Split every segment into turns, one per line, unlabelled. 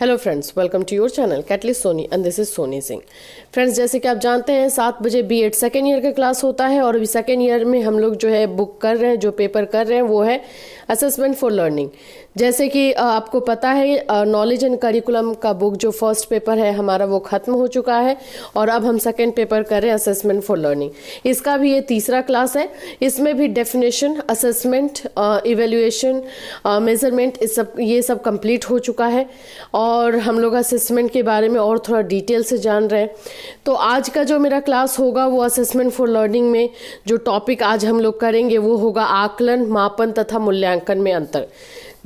Hello friends, welcome to your channel Catalyst Soni and this is Soni Singh. Friends, जैसे कि आप जानते हैं 7 बजे बीएड सेकेंड ईयर का क्लास होता है और अभी सेकेंड ईयर में हम लोग जो है बुक कर रहे हैं, जो पेपर कर रहे हैं वो है असेसमेंट फॉर लर्निंग। जैसे कि आपको पता है नॉलेज एंड करिकुलम का बुक जो फर्स्ट पेपर है हमारा वो खत्म हो चुका है और अब हम सेकेंड पेपर कर रहे हैं असेसमेंट फॉर लर्निंग। इसका भी ये तीसरा क्लास है। इसमें भी डेफिनेशन, असेसमेंट, इवेल्युएशन, मेजरमेंट ये सब कंप्लीट हो चुका है और हम लोग असेसमेंट के बारे में और थोड़ा डिटेल से जान रहे हैं। तो आज का जो मेरा क्लास होगा वो असेसमेंट फॉर लर्निंग में जो टॉपिक आज हम लोग करेंगे वो होगा आकलन, मापन तथा मूल्यांकन में अंतर।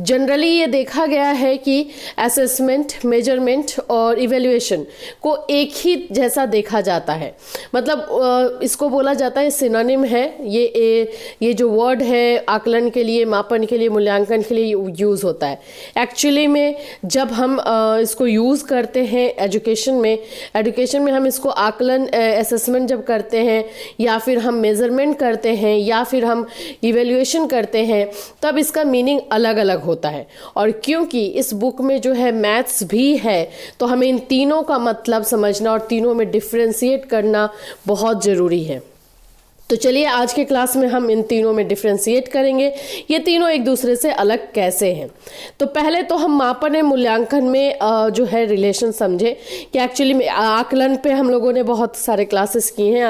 जनरली ये देखा गया है कि असेसमेंट, मेजरमेंट और इवेल्युएशन को एक ही जैसा देखा जाता है। मतलब इसको बोला जाता है सिनोनिम है। ये जो वर्ड है आकलन के लिए, मापन के लिए, मूल्यांकन के लिए यूज़ होता है। एक्चुअली में जब हम इसको यूज़ करते हैं एजुकेशन में हम इसको आकलन, असेसमेंट जब करते हैं या फिर हम मेजरमेंट करते हैं या फिर हम इवेल्युएशन करते हैं तब इसका मीनिंग अलग अलग होता है। और क्योंकि इस बुक में जो है मैथ्स भी है तो हमें इन तीनों का मतलब समझना और तीनों में डिफरेंशिएट करना बहुत ज़रूरी है। तो चलिए आज के क्लास में हम इन तीनों में डिफरेंशिएट करेंगे, ये तीनों एक दूसरे से अलग कैसे हैं। तो पहले तो हम मापन एवं मूल्यांकन में जो है रिलेशन समझे कि एक्चुअली में आकलन पे हम लोगों ने बहुत सारे क्लासेस किए हैं।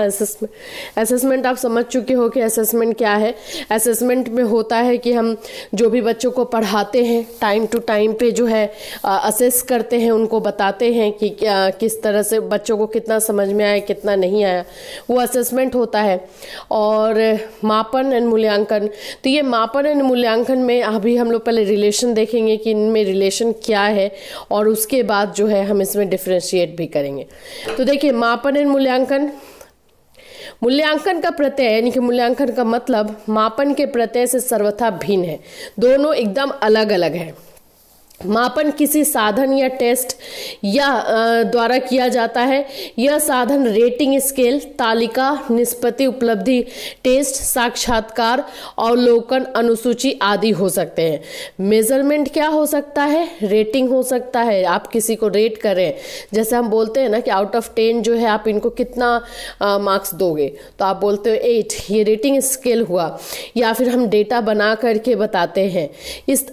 असेसमेंट आप समझ चुके हो कि असेसमेंट क्या है। असेसमेंट में होता है कि हम जो भी बच्चों को पढ़ाते हैं टाइम टू टाइम पे जो है असेस करते हैं, उनको बताते हैं कि किस तरह से बच्चों को कितना समझ में आया, कितना नहीं आया, वो असेसमेंट होता है। और मापन एंड मूल्यांकन, तो ये मापन एंड मूल्यांकन में अभी हम लोग पहले रिलेशन देखेंगे कि इनमें रिलेशन क्या है और उसके बाद जो है हम इसमें डिफरेंशिएट भी करेंगे। तो देखिए मापन एंड मूल्यांकन का प्रत्यय यानी कि मूल्यांकन का मतलब मापन के प्रत्यय से सर्वथा भिन्न है। दोनों एकदम अलग अलग है। मापन किसी साधन या टेस्ट या द्वारा किया जाता है। यह साधन रेटिंग स्केल, तालिका, निष्पत्ति, उपलब्धि, टेस्ट, साक्षात्कार, अवलोकन, अनुसूची आदि हो सकते हैं। मेजरमेंट क्या हो सकता है? रेटिंग हो सकता है। आप किसी को रेट करें, जैसे हम बोलते हैं ना कि आउट ऑफ 10 जो है आप इनको कितना मार्क्स दोगे, तो आप बोलते हो 8, ये रेटिंग स्केल हुआ। या फिर हम डेटा बना करके बताते हैं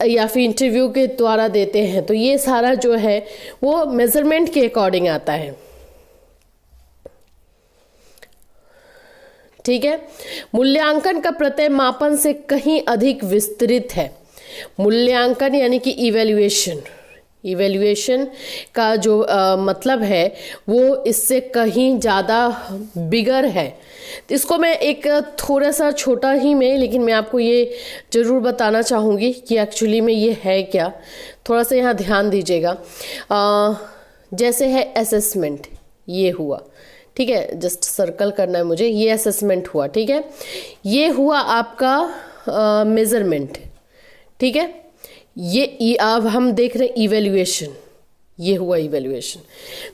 या फिर इंटरव्यू के द्वारा देते हैं, तो ये सारा जो है वो मेजरमेंट के अकॉर्डिंग आता है। ठीक है। मूल्यांकन का प्रत्यय मापन से कहीं अधिक विस्तृत है। मूल्यांकन यानी कि इवेल्युएशन का जो मतलब है वो इससे कहीं ज़्यादा बिगर है। तो इसको मैं एक थोड़ा सा छोटा ही में, लेकिन मैं आपको ये ज़रूर बताना चाहूँगी कि एक्चुअली में ये है क्या। थोड़ा सा यहाँ ध्यान दीजिएगा। जैसे है असेसमेंट, ये हुआ, ठीक है, जस्ट सर्कल करना है मुझे, ये असेसमेंट हुआ, ठीक है। ये हुआ आपका मेजरमेंट, ठीक है। ये अब हम देख रहे हैं इवेल्युएशन, ये हुआ इवेल्युएशन।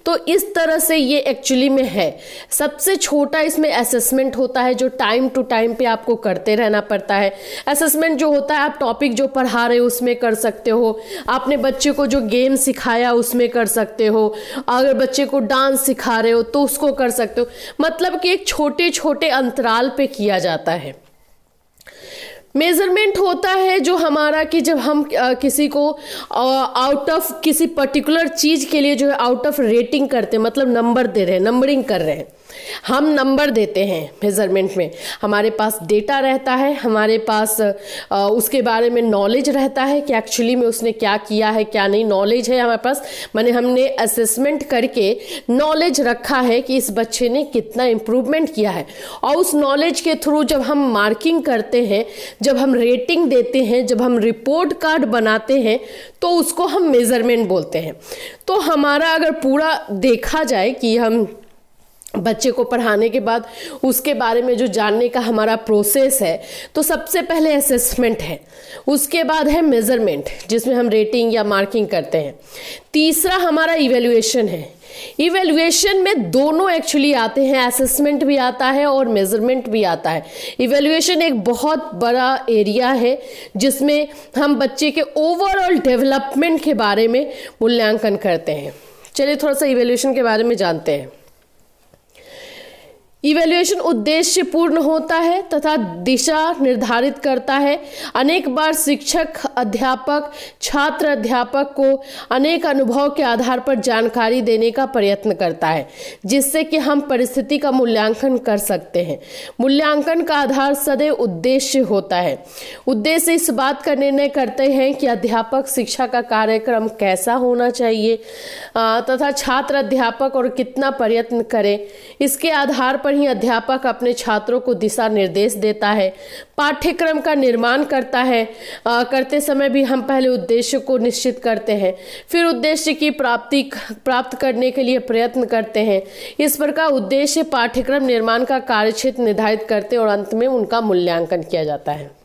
तो इस तरह से ये एक्चुअली में है। सबसे छोटा इसमें असेसमेंट होता है जो टाइम टू टाइम पे आपको करते रहना पड़ता है। असेसमेंट जो होता है आप टॉपिक जो पढ़ा रहे हो उसमें कर सकते हो, आपने बच्चे को जो गेम सिखाया उसमें कर सकते हो, अगर बच्चे को डांस सिखा रहे हो तो उसको कर सकते हो। मतलब कि एक छोटे छोटे अंतराल पे किया जाता है। मेजरमेंट होता है जो हमारा कि जब हम किसी को आउट ऑफ किसी पर्टिकुलर चीज के लिए जो है आउट ऑफ रेटिंग करते हैं, मतलब नंबर दे रहे हैं, नंबरिंग कर रहे हैं। हम नंबर देते हैं मेजरमेंट में। हमारे पास डेटा रहता है, हमारे पास उसके बारे में नॉलेज रहता है कि एक्चुअली में उसने क्या किया है, क्या नहीं, नॉलेज है हमारे पास। माने हमने असेसमेंट करके नॉलेज रखा है कि इस बच्चे ने कितना इम्प्रूवमेंट किया है। और उस नॉलेज के थ्रू जब हम मार्किंग करते हैं, जब हम रेटिंग देते हैं, जब हम रिपोर्ट कार्ड बनाते हैं, तो उसको हम मेजरमेंट बोलते हैं। तो हमारा अगर पूरा देखा जाए कि हम बच्चे को पढ़ाने के बाद उसके बारे में जो जानने का हमारा प्रोसेस है, तो सबसे पहले असेसमेंट है, उसके बाद है मेजरमेंट जिसमें हम रेटिंग या मार्किंग करते हैं, तीसरा हमारा इवेल्युएशन है। इवेल्युएशन में दोनों एक्चुअली आते हैं, असेसमेंट भी आता है और मेजरमेंट भी आता है। इवेल्युएशन एक बहुत बड़ा एरिया है जिसमें हम बच्चे के ओवरऑल डेवलपमेंट के बारे में मूल्यांकन करते हैं। चलिए थोड़ा सा इवेल्युएशन के बारे में जानते हैं। इवैल्यूएशन उद्देश्य पूर्ण होता है तथा दिशा निर्धारित करता है। अनेक बार शिक्षक अध्यापक छात्र अध्यापक को अनेक अनुभव के आधार पर जानकारी देने का प्रयत्न करता है, जिससे कि हम परिस्थिति का मूल्यांकन कर सकते हैं। मूल्यांकन का आधार सदैव उद्देश्य होता है। उद्देश्य इस बात का निर्णय करते हैं कि अध्यापक शिक्षा का कार्यक्रम कैसा होना चाहिए तथा छात्र अध्यापक और कितना प्रयत्न करे। इसके आधार पर ही अध्यापक अपने छात्रों को दिशा निर्देश देता है। पाठ्यक्रम का निर्माण करता है। करते समय भी हम पहले उद्देश्य को निश्चित करते हैं, फिर उद्देश्य की प्राप्त करने के लिए प्रयत्न करते हैं। इस प्रकार उद्देश्य पाठ्यक्रम निर्माण का कार्यक्षेत्र निर्धारित करते हैं और अंत में उनका मूल्यांकन किया जाता है।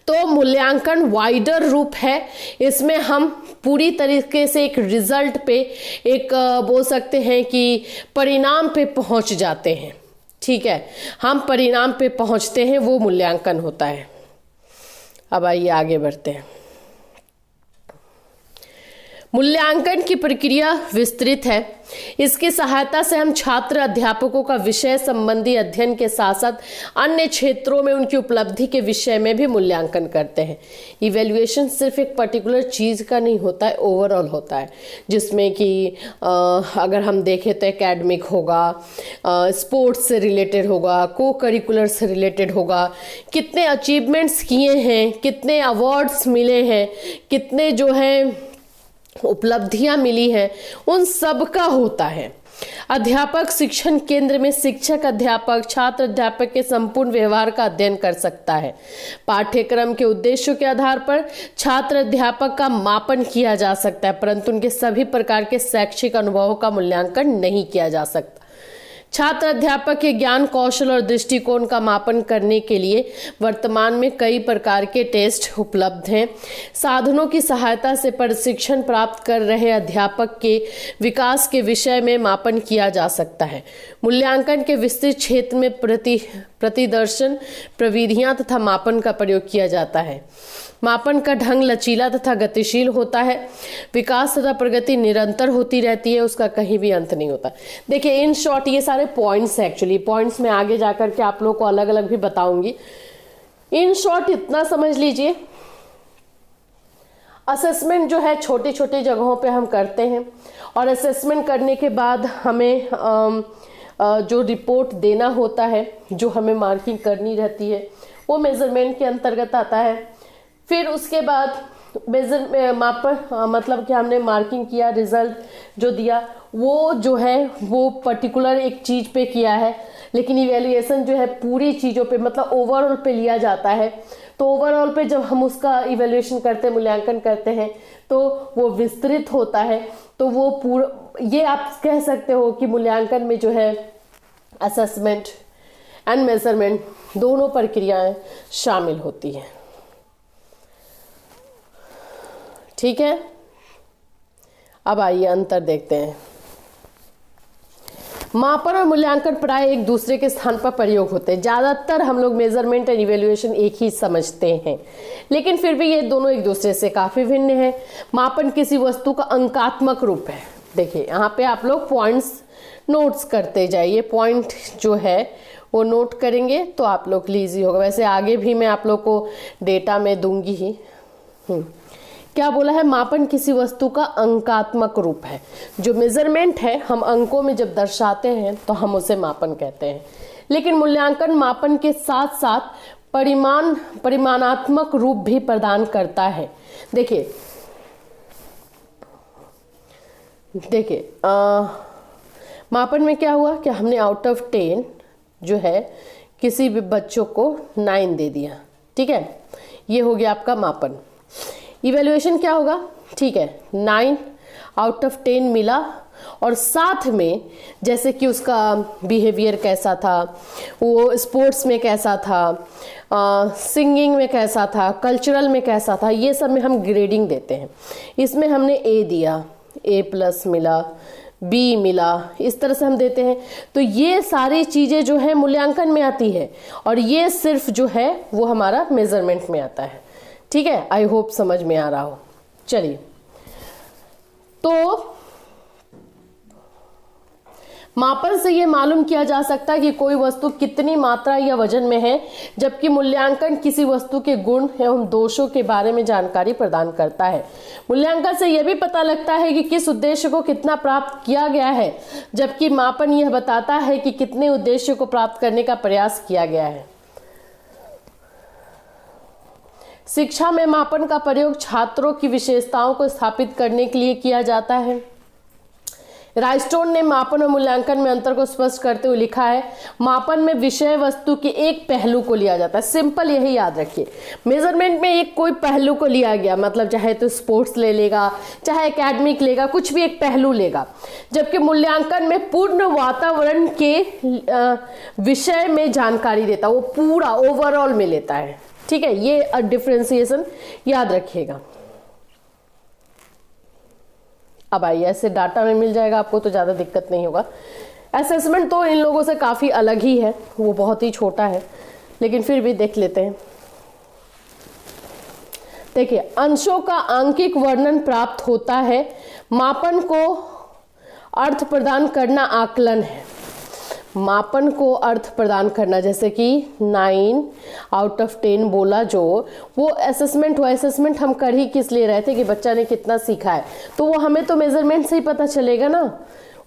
तो मूल्यांकन वाइडर रूप है, इसमें हम पूरी तरीके से एक रिजल्ट पे, एक बोल सकते हैं कि परिणाम पे पहुंच जाते हैं। ठीक है, हम परिणाम पे पहुंचते हैं, वो मूल्यांकन होता है। अब आइए आगे बढ़ते हैं। मूल्यांकन की प्रक्रिया विस्तृत है। इसकी सहायता से हम छात्र अध्यापकों का विषय संबंधी अध्ययन के साथ साथ अन्य क्षेत्रों में उनकी उपलब्धि के विषय में भी मूल्यांकन करते हैं। इवैल्यूएशन सिर्फ एक पर्टिकुलर चीज़ का नहीं होता है, ओवरऑल होता है, जिसमें कि अगर हम देखें तो एकेडमिक होगा, स्पोर्ट्स से रिलेटेड होगा, को करिकुलर से रिलेटेड होगा, कितने अचीवमेंट्स किए हैं, कितने अवार्ड्स मिले हैं, कितने जो हैं उपलब्धियां मिली हैं, उन सब का होता है। अध्यापक शिक्षण केंद्र में शिक्षक अध्यापक छात्र अध्यापक के संपूर्ण व्यवहार का अध्ययन कर सकता है। पाठ्यक्रम के उद्देश्यों के आधार पर छात्र अध्यापक का मापन किया जा सकता है, परंतु उनके सभी प्रकार के शैक्षिक अनुभवों का मूल्यांकन नहीं किया जा सकता। छात्र अध्यापक के ज्ञान कौशल और दृष्टिकोण का मापन करने के लिए वर्तमान में कई प्रकार के टेस्ट उपलब्ध हैं। साधनों की सहायता से प्रशिक्षण प्राप्त कर रहे अध्यापक के विकास के विषय में मापन किया जा सकता है। मूल्यांकन के विस्तृत क्षेत्र में प्रतिदर्शन प्रविधियां तथा मापन का प्रयोग किया जाता है। मापन का ढंग लचीला तथा गतिशील होता है। विकास तथा प्रगति निरंतर होती रहती है, उसका कहीं भी अंत नहीं होता। देखिए इन शॉर्ट ये सारे पॉइंट्स हैं, एक्चुअली पॉइंट्स में आगे जाकर के आप लोग को अलग अलग भी बताऊंगी। इन शॉर्ट इतना समझ लीजिए, असेसमेंट जो है छोटी छोटी जगहों पे हम करते हैं और असेसमेंट करने के बाद हमें जो रिपोर्ट देना होता है, जो हमें मार्किंग करनी रहती है, वो मेजरमेंट के अंतर्गत आता है। फिर उसके बाद मतलब कि हमने मार्किंग किया, रिजल्ट जो दिया वो जो है वो पर्टिकुलर एक चीज़ पे किया है, लेकिन इवैल्यूएशन जो है पूरी चीज़ों पे मतलब ओवरऑल पे लिया जाता है। तो ओवरऑल पे जब हम उसका इवैल्यूएशन करते हैं, मूल्यांकन करते हैं, तो वो विस्तृत होता है। तो वो पूरा ये आप कह सकते हो कि मूल्यांकन में जो है असेसमेंट एंड मेजरमेंट दोनों प्रक्रियाएं शामिल होती हैं। ठीक है, अब आइए अंतर देखते हैं। मापन और मूल्यांकन प्राय एक दूसरे के स्थान पर प्रयोग होते हैं। ज़्यादातर हम लोग मेजरमेंट एंड इवैल्यूएशन एक ही समझते हैं, लेकिन फिर भी ये दोनों एक दूसरे से काफ़ी भिन्न है। मापन किसी वस्तु का अंकात्मक रूप है। देखिए यहाँ पे आप लोग पॉइंट्स नोट्स करते जाइए, पॉइंट जो है वो नोट करेंगे तो आप लोग के लिए ईजी होगा। वैसे आगे भी मैं आप लोग को डेटा में दूंगी ही। क्या बोला है? मापन किसी वस्तु का अंकात्मक रूप है। जो मेजरमेंट है हम अंकों में जब दर्शाते हैं तो हम उसे मापन कहते हैं, लेकिन मूल्यांकन मापन के साथ साथ परिमाणात्मक रूप भी प्रदान करता है। देखिए मापन में क्या हुआ कि हमने आउट ऑफ 10 जो है किसी भी बच्चों को 9 दे दिया। ठीक है, ये हो गया आपका मापन। इवैल्यूएशन क्या होगा? ठीक है, 9 आउट ऑफ 10 मिला, और साथ में जैसे कि उसका बिहेवियर कैसा था, वो स्पोर्ट्स में कैसा था, सिंगिंग में कैसा था, कल्चरल में कैसा था, ये सब में हम ग्रेडिंग देते हैं। इसमें हमने ए दिया, A+ मिला, B मिला, इस तरह से हम देते हैं। तो ये सारी चीज़ें जो है मूल्यांकन में आती है, और ये सिर्फ जो है वो हमारा मेजरमेंट में आता है। ठीक है, आई होप समझ में आ रहा हो। चलिए, तो मापन से ये मालूम किया जा सकता है कि कोई वस्तु कितनी मात्रा या वजन में है, जबकि मूल्यांकन किसी वस्तु के गुण एवं दोषों के बारे में जानकारी प्रदान करता है। मूल्यांकन से यह भी पता लगता है कि किस उद्देश्य को कितना प्राप्त किया गया है, जबकि मापन यह बताता है कि कितने उद्देश्य को प्राप्त करने का प्रयास किया गया है। शिक्षा में मापन का प्रयोग छात्रों की विशेषताओं को स्थापित करने के लिए किया जाता है। राइस्टोन ने मापन और मूल्यांकन में अंतर को स्पष्ट करते हुए लिखा है, मापन में विषय वस्तु के एक पहलू को लिया जाता है। सिंपल यही याद रखिए, मेजरमेंट में एक कोई पहलू को लिया गया, मतलब चाहे तो स्पोर्ट्स ले लेगा, चाहे एकेडमिक लेगा, कुछ भी एक पहलू लेगा। जबकि मूल्यांकन में पूर्ण वातावरण के विषय में जानकारी देता है, वो पूरा ओवरऑल में लेता है। ठीक है, ये डिफरेंशिएशन याद रखिएगा। अब आइए, ऐसे डाटा में मिल जाएगा आपको तो ज़्यादा दिक्कत नहीं होगा। असेसमेंट तो इन लोगों से काफ़ी अलग ही है, वो बहुत ही छोटा है, लेकिन फिर भी देख लेते हैं। देखिए, अंशों का आंकिक वर्णन प्राप्त होता है। मापन को अर्थ प्रदान करना आकलन है। मापन को अर्थ प्रदान करना, जैसे कि 9 आउट ऑफ 10 बोला, जो वो असेसमेंट हुआ। असेसमेंट हम कर ही किस लिए रहे थे कि बच्चा ने कितना सीखा है, तो वो हमें तो मेजरमेंट से ही पता चलेगा ना।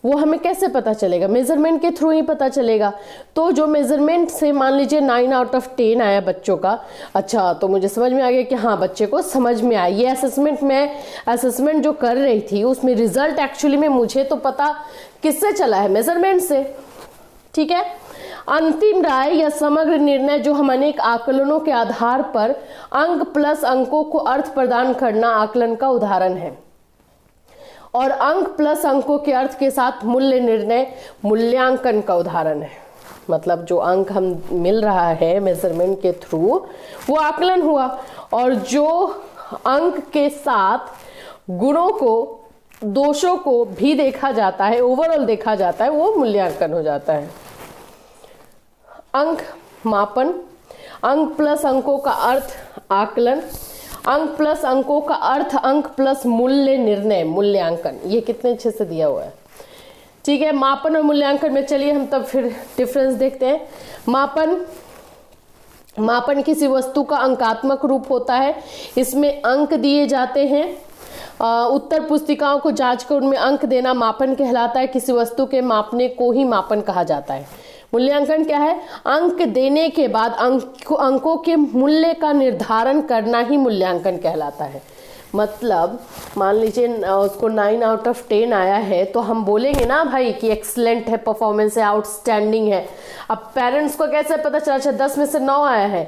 वो हमें कैसे पता चलेगा? मेजरमेंट के थ्रू ही पता चलेगा। तो जो मेजरमेंट से मान लीजिए 9 आउट ऑफ 10 आया बच्चों का, अच्छा तो मुझे समझ में आ गया कि हाँ बच्चे को समझ में आया। ये असेसमेंट में असेसमेंट जो कर रही थी उसमें रिजल्ट एक्चुअली में मुझे तो पता किससे चला है? मेजरमेंट से। ठीक है, अंतिम राय या समग्र निर्णय जो हम अनेक आकलनों के आधार पर अंक प्लस अंकों को अर्थ प्रदान करना आकलन का उदाहरण है, और अंक प्लस अंकों के अर्थ के साथ मूल्य निर्णय मूल्यांकन का उदाहरण है। मतलब जो अंक हम मिल रहा है मेजरमेंट के थ्रू वो आकलन हुआ, और जो अंक के साथ गुणों को दोषों को भी देखा जाता है, ओवरऑल देखा जाता है, वो मूल्यांकन हो जाता है। अंक मापन, अंक प्लस अंकों का अर्थ आकलन, अंक प्लस अंकों का अर्थ अंक प्लस मूल्य निर्णय मूल्यांकन। ये कितने अच्छे से दिया हुआ है। ठीक है, मापन और मूल्यांकन में चलिए हम तब फिर डिफरेंस देखते हैं। मापन किसी वस्तु का अंकात्मक रूप होता है। इसमें अंक दिए जाते हैं। उत्तर पुस्तिकाओं को जांच कर उनमें अंक देना मापन कहलाता है। किसी वस्तु के मापने को ही मापन कहा जाता है। मूल्यांकन क्या है? अंक देने के बाद अंकों के मूल्य का निर्धारण करना ही मूल्यांकन कहलाता है। मतलब मान लीजिए उसको 9 आउट ऑफ 10 आया है, तो हम बोलेंगे ना भाई कि एक्सीलेंट है, परफॉर्मेंस है, आउटस्टैंडिंग है। अब पेरेंट्स को कैसे पता चला? अच्छा 10 में से 9 आया है,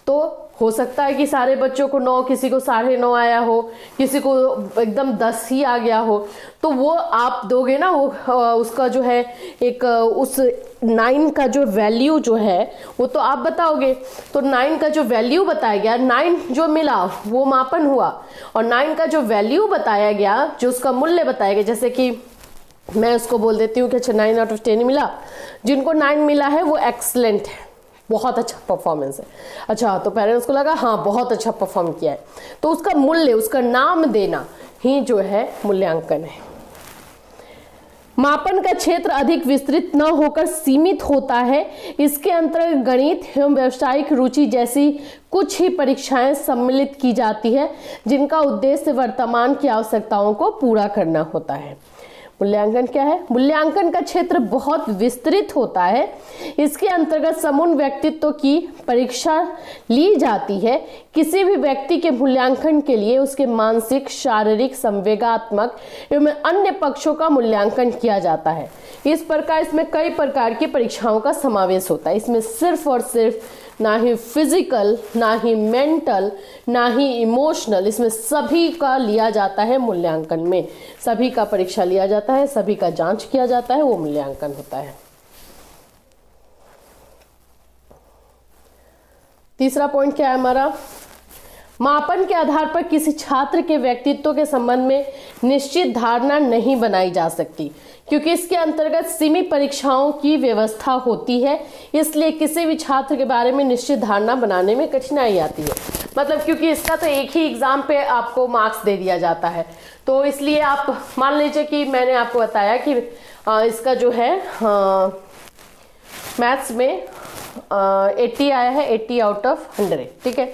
तो हो सकता है कि सारे बच्चों को 9, किसी को 9.5 आया हो, किसी को एकदम 10 ही आ गया हो, तो वो आप दोगे ना, वो उसका जो है एक उस 9 का जो वैल्यू जो है वो तो आप बताओगे। तो 9 का जो वैल्यू बताया गया, 9 जो मिला वो मापन हुआ, और 9 का जो वैल्यू बताया गया, जो उसका मूल्य बताया गया, जैसे कि मैं उसको बोल देती हूँ कि अच्छा 9 आउट ऑफ 10 मिला, जिनको 9 मिला है वो एक्सीलेंट है, बहुत अच्छा परफॉर्मेंस है। अच्छा तो पेरेंट्स को लगा हाँ बहुत अच्छा परफॉर्म किया है, तो उसका मूल्य, उसका नाम देना ही जो है मूल्यांकन है। मापन का क्षेत्र अधिक विस्तृत न होकर सीमित होता है। इसके अंतर्गत गणित एवं व्यावसायिक रुचि जैसी कुछ ही परीक्षाएं सम्मिलित की जाती है, जिनका उद्देश्य वर्तमान की आवश्यकताओं को पूरा करना होता है। मूल्यांकन क्या है? मूल्यांकन का क्षेत्र बहुत विस्तृत होता है। इसके अंतर्गत समूह व्यक्तित्व की परीक्षा ली जाती है। किसी भी व्यक्ति के मूल्यांकन के लिए उसके मानसिक, शारीरिक, संवेगात्मक एवं अन्य पक्षों का मूल्यांकन किया जाता है। इस प्रकार इसमें कई प्रकार की परीक्षाओं का समावेश होता है। इसमें सिर्फ और सिर्फ ना ही फिजिकल, ना ही मेंटल, ना ही इमोशनल, इसमें सभी का लिया जाता है मूल्यांकन में। सभी का परीक्षा लिया जाता है, सभी का जांच किया जाता है, वो मूल्यांकन होता है। तीसरा पॉइंट क्या है हमारा, मापन के आधार पर किसी छात्र के व्यक्तित्व के संबंध में निश्चित धारणा नहीं बनाई जा सकती, क्योंकि इसके अंतर्गत सीमित परीक्षाओं की व्यवस्था होती है, इसलिए किसी भी छात्र के बारे में निश्चित धारणा बनाने में कठिनाई आती है। मतलब क्योंकि इसका तो एक ही एग्जाम पे आपको मार्क्स दे दिया जाता है, तो इसलिए आप मान लीजिए कि मैंने आपको बताया कि इसका जो है मैथ्स में 80 आया है, 80 आउट ऑफ 100, ठीक है।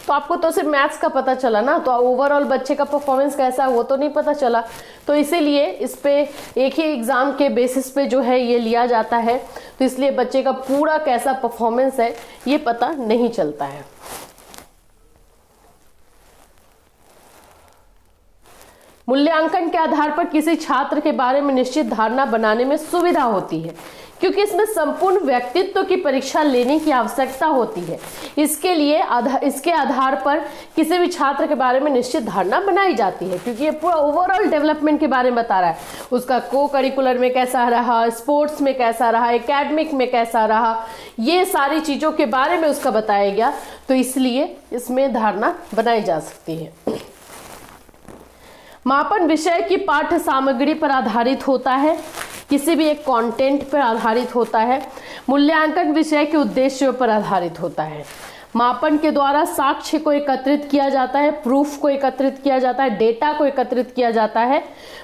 तो आपको तो सिर्फ मैथ्स का पता चला ना, तो ओवरऑल बच्चे का परफॉर्मेंस कैसा है वो तो नहीं पता चला। तो इसीलिए इस पे एक ही एग्जाम के बेसिस पे जो है ये लिया जाता है, तो इसलिए बच्चे का पूरा कैसा परफॉर्मेंस है ये पता नहीं चलता है। मूल्यांकन के आधार पर किसी छात्र के बारे में निश्चित धारणा बनाने में सुविधा होती है, क्योंकि इसमें संपूर्ण व्यक्तित्व की परीक्षा लेने की आवश्यकता होती है। इसके आधार पर किसी भी छात्र के बारे में निश्चित धारणा बनाई जाती है, क्योंकि ये पूरा ओवरऑल डेवलपमेंट के बारे में बता रहा है। उसका को करिकुलर में कैसा रहा, स्पोर्ट्स में कैसा रहा, एकेडमिक में कैसा रहा, ये सारी चीज़ों के बारे में उसका बताया गया, तो इसलिए इसमें धारणा बनाई जा सकती है। मापन विषय की पाठ्य सामग्री पर आधारित होता है, किसी भी एक कंटेंट पर आधारित होता है। मूल्यांकन विषय के उद्देश्यों पर आधारित होता है। मापन के द्वारा साक्ष्य को एकत्रित किया जाता है, प्रूफ को एकत्रित किया जाता है, डेटा को एकत्रित किया जाता है।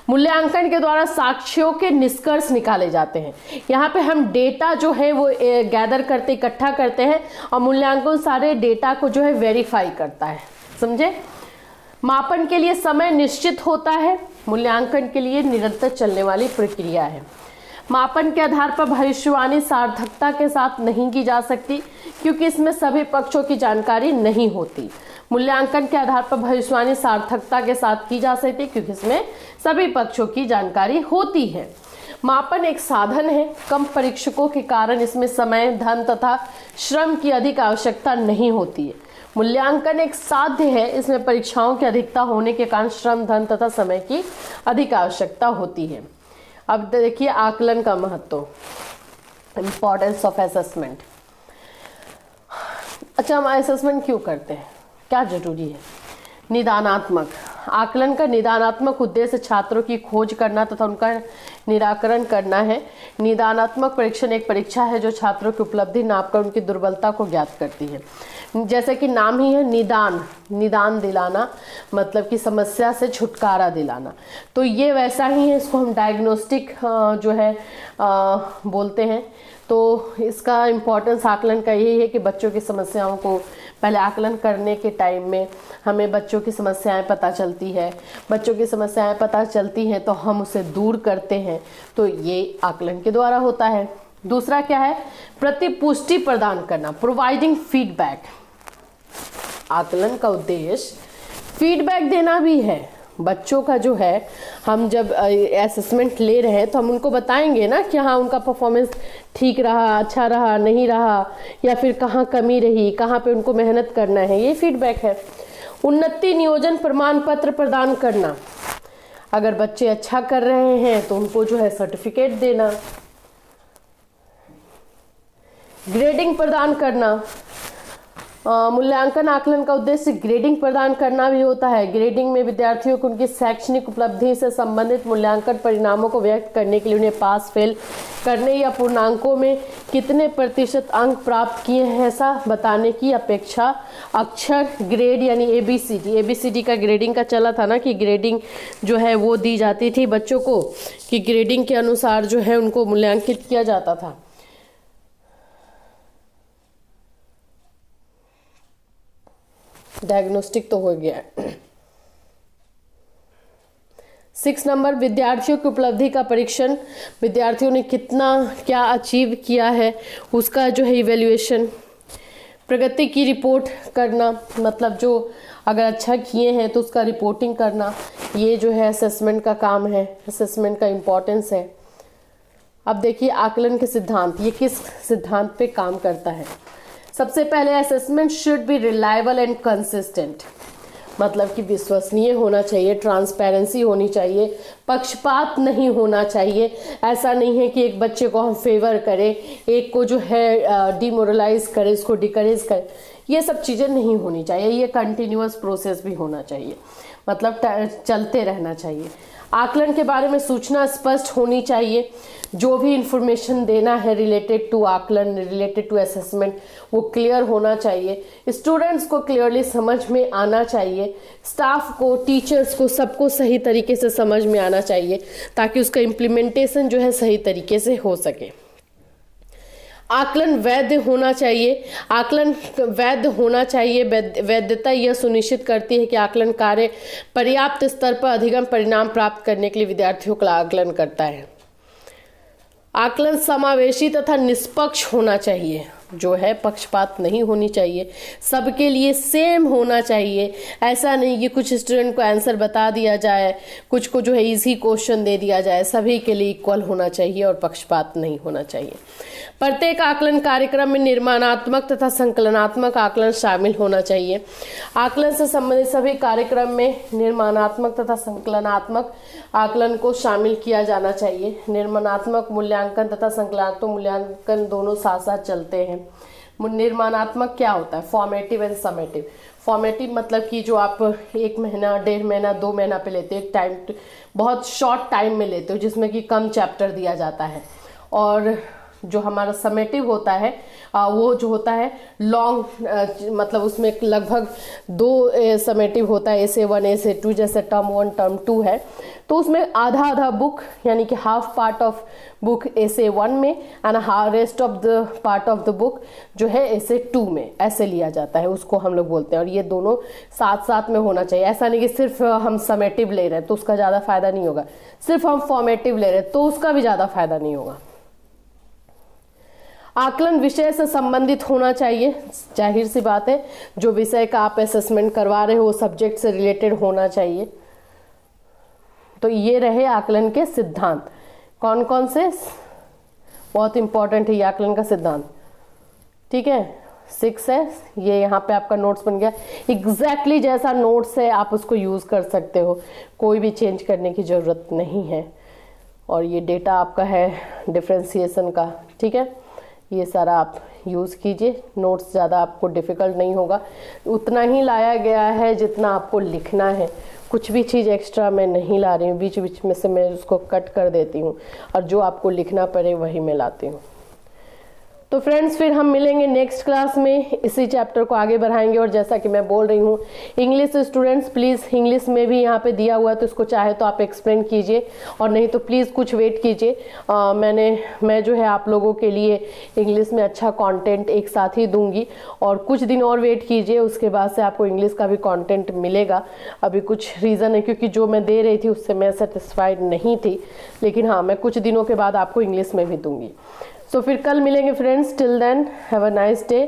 मूल्यांकन के द्वारा साक्ष्यों के निष्कर्ष निकाले जाते हैं। यहाँ पे हम डेटा जो है वो गैदर करते, इकट्ठा करते हैं, और मूल्यांकन सारे डेटा को जो है वेरीफाई करता है, समझे। मापन के लिए समय निश्चित होता है, मूल्यांकन के लिए निरंतर चलने वाली प्रक्रिया है। मापन के आधार पर भविष्यवाणी सार्थकता के साथ नहीं की जा सकती, क्योंकि इसमें सभी पक्षों की जानकारी नहीं होती। मूल्यांकन के आधार पर भविष्यवाणी सार्थकता के साथ की जा सकती, क्योंकि इसमें सभी पक्षों की जानकारी होती है। मापन एक साधन है, कम परीक्षकों के कारण इसमें समय, धन तथा श्रम की अधिक आवश्यकता नहीं होती है। मूल्यांकन एक साध्य है, इसमें परीक्षाओं की अधिकता होने के कारण श्रम, धन तथा समय की अधिक आवश्यकता होती है। अब देखिए आकलन का महत्व, इम्पोर्टेंस ऑफ असेसमेंट। अच्छा, हम असेसमेंट क्यों करते हैं, क्या जरूरी है? निदानात्मक आकलन का निदानात्मक उद्देश्य छात्रों की खोज करना तथा उनका निराकरण करना है। निदानात्मक परीक्षण एक परीक्षा है जो छात्रों की उपलब्धि नापकर उनकी दुर्बलता को ज्ञात करती है। जैसे कि नाम ही है निदान, निदान दिलाना, मतलब कि समस्या से छुटकारा दिलाना। तो ये वैसा ही है, इसको हम डायग्नोस्टिक जो है बोलते हैं। तो इसका इम्पोर्टेंस आकलन का यही है कि बच्चों की समस्याओं को पहले आकलन करने के टाइम में हमें बच्चों की समस्याएं पता चलती है। बच्चों की समस्याएं पता चलती हैं तो हम उसे दूर करते हैं, तो ये आकलन के द्वारा होता है। दूसरा क्या है? प्रतिपुष्टि प्रदान करना, प्रोवाइडिंग फीडबैक। आकलन का उद्देश्य फीडबैक देना भी है। बच्चों का जो है, हम जब असेसमेंट ले रहे हैं तो हम उनको बताएंगे ना कि हाँ उनका परफॉर्मेंस ठीक रहा, अच्छा रहा, नहीं रहा, या फिर कहाँ कमी रही, कहाँ पे उनको मेहनत करना है, ये फीडबैक है। उन्नति नियोजन प्रमाण पत्र प्रदान करना, अगर बच्चे अच्छा कर रहे हैं तो उनको जो है सर्टिफिकेट देना। ग्रेडिंग प्रदान करना, मूल्यांकन आकलन का उद्देश्य ग्रेडिंग प्रदान करना भी होता है। ग्रेडिंग में विद्यार्थियों को उनकी शैक्षणिक उपलब्धि से संबंधित मूल्यांकन परिणामों को व्यक्त करने के लिए उन्हें पास फेल करने या पूर्णांकों में कितने प्रतिशत अंक प्राप्त किए हैं ऐसा बताने की अपेक्षा अक्षर ग्रेड यानी एबीसीडी का ग्रेडिंग का चला था ना, कि ग्रेडिंग जो है वो दी जाती थी बच्चों को, कि ग्रेडिंग के अनुसार जो है उनको मूल्यांकित किया जाता था। डायग्नोस्टिक तो हो गया है। 6 नंबर, विद्यार्थियों की उपलब्धि का परीक्षण। विद्यार्थियों ने कितना क्या अचीव किया है उसका जो है इवैल्यूएशन। प्रगति की रिपोर्ट करना, मतलब जो अगर अच्छा किए हैं तो उसका रिपोर्टिंग करना, ये जो है असेसमेंट का काम है, असेसमेंट का इम्पोर्टेंस है। अब देखिए आकलन के सिद्धांत, ये किस सिद्धांत पे काम करता है? सबसे पहले assessment should be reliable and consistent, मतलब कि विश्वसनीय होना चाहिए, ट्रांसपेरेंसी होनी चाहिए, पक्षपात नहीं होना चाहिए। ऐसा नहीं है कि एक बच्चे को हम फेवर करें, एक को जो है डिमोरलाइज करें, इसको डिकरेज करें, ये सब चीज़ें नहीं होनी चाहिए। ये कंटिन्यूअस प्रोसेस भी होना चाहिए, मतलब चलते रहना चाहिए। आकलन के बारे में सूचना स्पष्ट होनी चाहिए, जो भी इंफॉर्मेशन देना है रिलेटेड टू आकलन, रिलेटेड टू असेसमेंट, वो क्लियर होना चाहिए। स्टूडेंट्स को क्लियरली समझ में आना चाहिए, स्टाफ को, टीचर्स को, सबको सही तरीके से समझ में आना चाहिए, ताकि उसका इम्प्लीमेंटेशन जो है सही तरीके से हो सके। आकलन वैध होना चाहिए। आकलन वैध होना चाहिए। वैधता यह सुनिश्चित करती है कि आकलन कार्य पर्याप्त स्तर पर अधिगम परिणाम प्राप्त करने के लिए विद्यार्थियों का आकलन करता है। आकलन समावेशी तथा निष्पक्ष होना चाहिए, जो है पक्षपात नहीं होनी चाहिए, सबके लिए सेम होना चाहिए। ऐसा नहीं कि कुछ स्टूडेंट को आंसर बता दिया जाए, कुछ को जो है इजी क्वेश्चन दे दिया जाए, सभी के लिए इक्वल होना चाहिए और पक्षपात नहीं होना चाहिए। प्रत्येक आकलन कार्यक्रम में निर्माणात्मक तथा संकलनात्मक आकलन शामिल होना चाहिए। आकलन से संबंधित सभी कार्यक्रम में निर्माणात्मक तथा संकलनात्मक आकलन को शामिल किया जाना चाहिए। निर्माणात्मक मूल्यांकन तथा संकलनात्मक मूल्यांकन दोनों साथ साथ चलते हैं। निर्माणात्मक क्या होता है? Formative and summative. फॉर्मेटिव मतलब कि जो आप 1 महीना, 1.5 महीना, 2 महीना पे लेते हो, एक टाइम, बहुत शॉर्ट टाइम में लेते हो, जिसमें कि कम चैप्टर दिया जाता है। और जो हमारा समेटिव होता है वो जो होता है लॉन्ग, मतलब उसमें लगभग 2 समेटिव होता है, essay1, essay2, जैसे टर्म 1 टर्म 2 है, तो उसमें आधा आधा बुक, यानी कि half part of book essay1 में and rest of the part of the book जो है essay2 में, ऐसे लिया जाता है, उसको हम लोग बोलते हैं। और ये दोनों साथ साथ में होना चाहिए। ऐसा नहीं कि सिर्फ हम समेटिव ले रहे हैं तो उसका ज़्यादा फायदा नहीं होगा, सिर्फ हम फॉर्मेटिव ले रहे हैं तो उसका भी ज़्यादा फायदा नहीं होगा। आकलन विषय से संबंधित होना चाहिए, जाहिर सी बात है, जो विषय का आप असेसमेंट करवा रहे हो वो सब्जेक्ट से रिलेटेड होना चाहिए। तो ये रहे आकलन के सिद्धांत। कौन कौन से? बहुत इंपॉर्टेंट है ये आकलन का सिद्धांत, ठीक है। 6 है, ये यहाँ पे आपका नोट्स बन गया। एग्जैक्टली जैसा नोट्स है आप उसको यूज़ कर सकते हो, कोई भी चेंज करने की ज़रूरत नहीं है। और ये डेटा आपका है डिफरेंशिएशन का, ठीक है। ये सारा आप यूज़ कीजिए, नोट्स ज़्यादा आपको डिफ़िकल्ट नहीं होगा। उतना ही लाया गया है जितना आपको लिखना है, कुछ भी चीज़ एक्स्ट्रा मैं नहीं ला रही हूँ, बीच बीच में से मैं उसको कट कर देती हूँ और जो आपको लिखना पड़े वही मैं लाती हूँ। तो फ्रेंड्स, फिर हम मिलेंगे नेक्स्ट क्लास में, इसी चैप्टर को आगे बढ़ाएंगे। और जैसा कि मैं बोल रही हूँ, इंग्लिश स्टूडेंट्स प्लीज़, इंग्लिश में भी यहाँ पे दिया हुआ है तो इसको चाहे तो आप एक्सप्लेन कीजिए, और नहीं तो प्लीज़ कुछ वेट कीजिए। मैं जो है आप लोगों के लिए इंग्लिश में अच्छा कंटेंट एक साथ ही दूंगी, और कुछ दिन और वेट कीजिए, उसके बाद से आपको इंग्लिश का भी कंटेंट मिलेगा। अभी कुछ रीज़न है क्योंकि जो मैं दे रही थी उससे मैं सेटिस्फाइड नहीं थी, लेकिन हाँ, मैं कुछ दिनों के बाद आपको इंग्लिश में भी दूंगी। तो फिर कल मिलेंगे friends. Till then have a nice day.